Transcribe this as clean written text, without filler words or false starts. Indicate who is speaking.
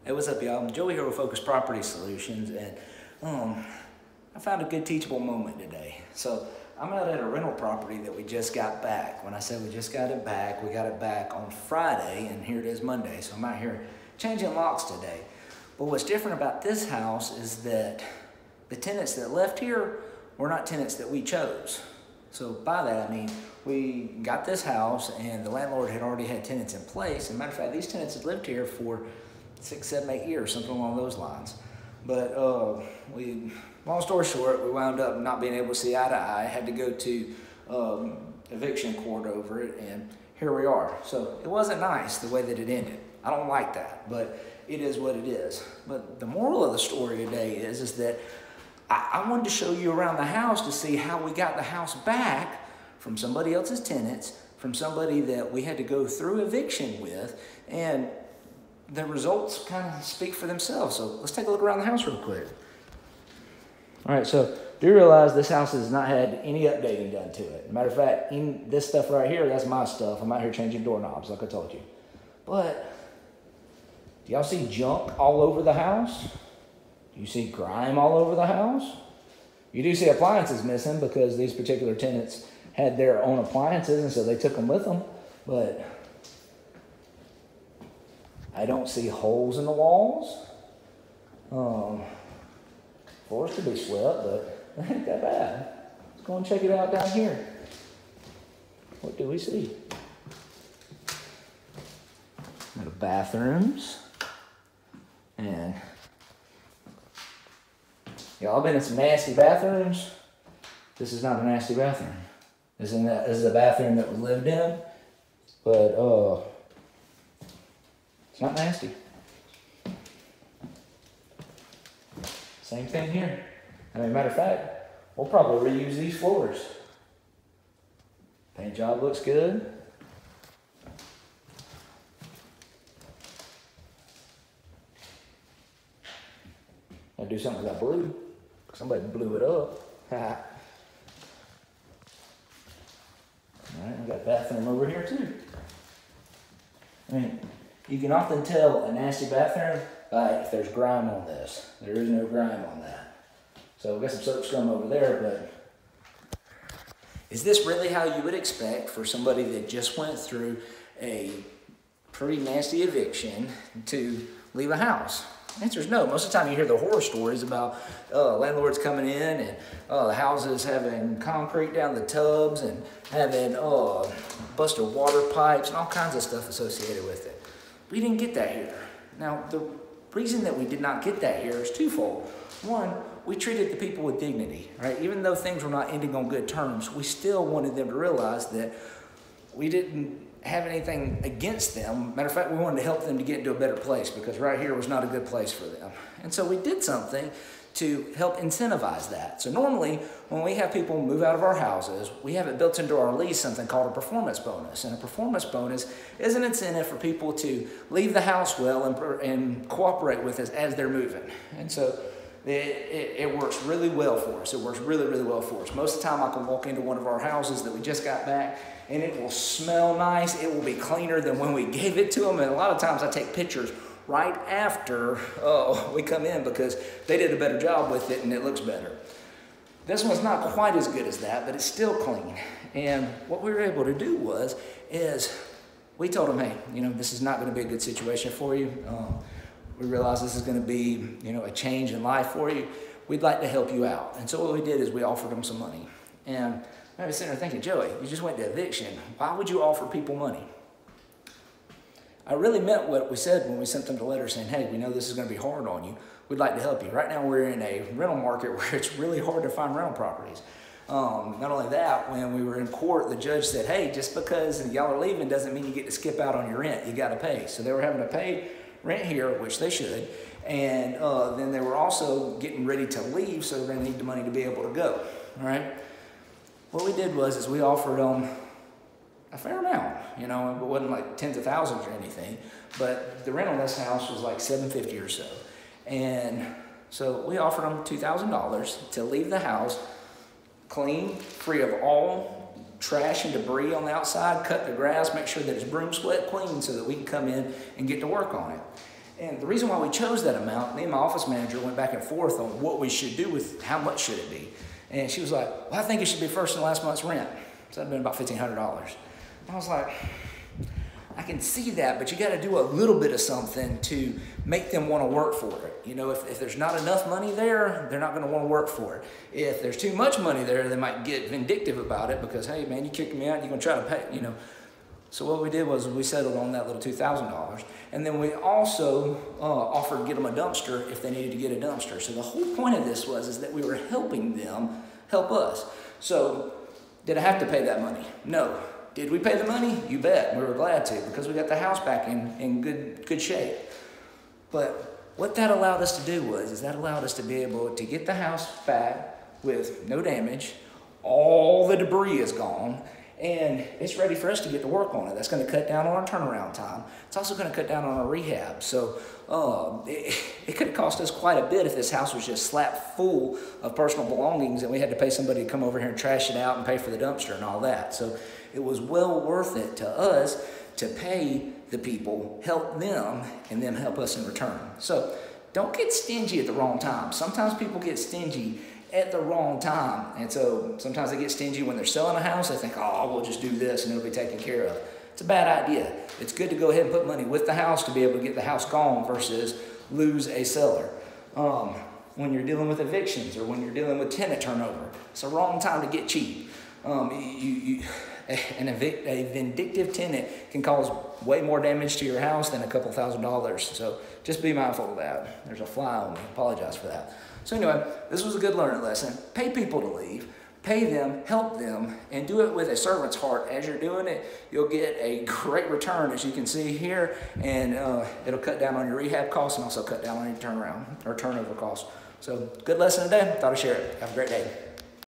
Speaker 1: Hey, what's up, y'all? I'm Joey here with Focus Property Solutions, and I found a good teachable moment today. So I'm out at a rental property that we just got back. When I said we just got it back, we got it back on Friday, and here it is Monday. So I'm out here changing locks today. But what's different about this house is that the tenants that left here were not tenants that we chose. So by that, I mean, we got this house and the landlord had already had tenants in place. As a matter of fact, these tenants had lived here for 6, 7, 8 years, something along those lines. But long story short, we wound up not being able to see eye to eye. Had to go to eviction court over it, and here we are. So it wasn't nice the way that it ended. I don't like that, but it is what it is. But the moral of the story today is that I wanted to show you around the house to see how we got the house back from somebody else's tenants, from somebody that we had to go through eviction with, and the results kind of speak for themselves. So let's take a look around the house real quick. All right, so do you realize this house has not had any updating done to it? Matter of fact, this stuff right here, that's my stuff. I'm out here changing doorknobs, like I told you. But do y'all see junk all over the house? Do you see grime all over the house? You do see appliances missing because these particular tenants had their own appliances, and so they took them with them. But I don't see holes in the walls. Floors could be swept, but it ain't that bad. Let's go and check it out down here. What do we see? The bathrooms. And y'all been in some nasty bathrooms. This is not a nasty bathroom. This is a bathroom that was lived in, but it's not nasty. Same thing here. I mean, matter of fact, we'll probably reuse these floors. Paint job looks good. I'll do something with that blue. Somebody blew it up. All right, we got a bathroom over here too. I mean, you can often tell a nasty bathroom by if there's grime on this. There is no grime on that. So we got some soap scum over there, but is this really how you would expect for somebody that just went through a pretty nasty eviction to leave a house? The answer is no. Most of the time you hear the horror stories about landlords coming in and the houses having concrete down the tubs and having busted water pipes and all kinds of stuff associated with it. We didn't get that here. Now, the reason that we did not get that here is twofold. One, we treated the people with dignity, right? Even though things were not ending on good terms, we still wanted them to realize that we didn't have anything against them. Matter of fact, we wanted to help them to get into a better place because right here was not a good place for them. And so we did something to help incentivize that. So normally, when we have people move out of our houses, we have it built into our lease, something called a performance bonus. And a performance bonus is an incentive for people to leave the house well and cooperate with us as they're moving. And so it works really well for us. It works really, really well for us. Most of the time, I can walk into one of our houses that we just got back, and it will smell nice. It will be cleaner than when we gave it to them. And a lot of times I take pictures right after we come in because they did a better job with it and it looks better. This one's not quite as good as that, but it's still clean. And what we were able to do is we told them, hey, this is not going to be a good situation for you. We realize this is going to be, a change in life for you. We'd like to help you out. And so what we did is we offered them some money. And I was sitting there thinking, Joey, you just went to eviction. Why would you offer people money? I really meant what we said when we sent them the letter saying, hey, we know this is going to be hard on you. We'd like to help you. Right now we're in a rental market where it's really hard to find rental properties. Not only that, when we were in court, the judge said, hey, just because y'all are leaving doesn't mean you get to skip out on your rent. You got to pay. So they were having to pay rent here, which they should. And then they were also getting ready to leave, so they're going to need the money to be able to go. All right. What we did was we offered them a fair amount, it wasn't like tens of thousands or anything, but the rent on this house was like $750 or so. And so we offered them $2,000 to leave the house clean, free of all trash and debris on the outside, cut the grass, make sure that it's broom swept clean so that we can come in and get to work on it. And the reason why we chose that amount, me and my office manager went back and forth on what we should do with how much should it be. And she was like, well, I think it should be first and last month's rent. So that'd been about $1,500. I was like, I can see that, but you got to do a little bit of something to make them want to work for it. You know, if there's not enough money there, they're not going to want to work for it. If there's too much money there, they might get vindictive about it because, hey, man, you kicked me out, you're going to try to pay, you know. So what we did was we settled on that little $2,000. And then we also offered to get them a dumpster if they needed to get a dumpster. So the whole point of this is that we were helping them help us. So did I have to pay that money? No. Did we pay the money? You bet. We were glad to because we got the house back in good shape. But what that allowed us to do is that allowed us to be able to get the house back with no damage. All the debris is gone. And it's ready for us to get to work on it. That's going to cut down on our turnaround time. It's also going to cut down on our rehab. So it could have cost us quite a bit if this house was just slapped full of personal belongings and we had to pay somebody to come over here and trash it out and pay for the dumpster and all that. So it was well worth it to us to pay the people, help them, and then help us in return. So don't get stingy at the wrong time. Sometimes people get stingy at the wrong time. And so sometimes they get stingy when they're selling a house. They think, oh, we'll just do this and it'll be taken care of. It's a bad idea. It's good to go ahead and put money with the house to be able to get the house gone versus lose a seller. When you're dealing with evictions or when you're dealing with tenant turnover, it's the wrong time to get cheap. A vindictive tenant can cause way more damage to your house than a couple $1,000s. So just be mindful of that. There's a fly on me. Apologize for that. So anyway, this was a good learning lesson. Pay people to leave. Pay them, help them, and do it with a servant's heart. As you're doing it, you'll get a great return, as you can see here, and it'll cut down on your rehab costs and also cut down on your turnaround or turnover costs. So good lesson today. Thought I'd share it. Have a great day.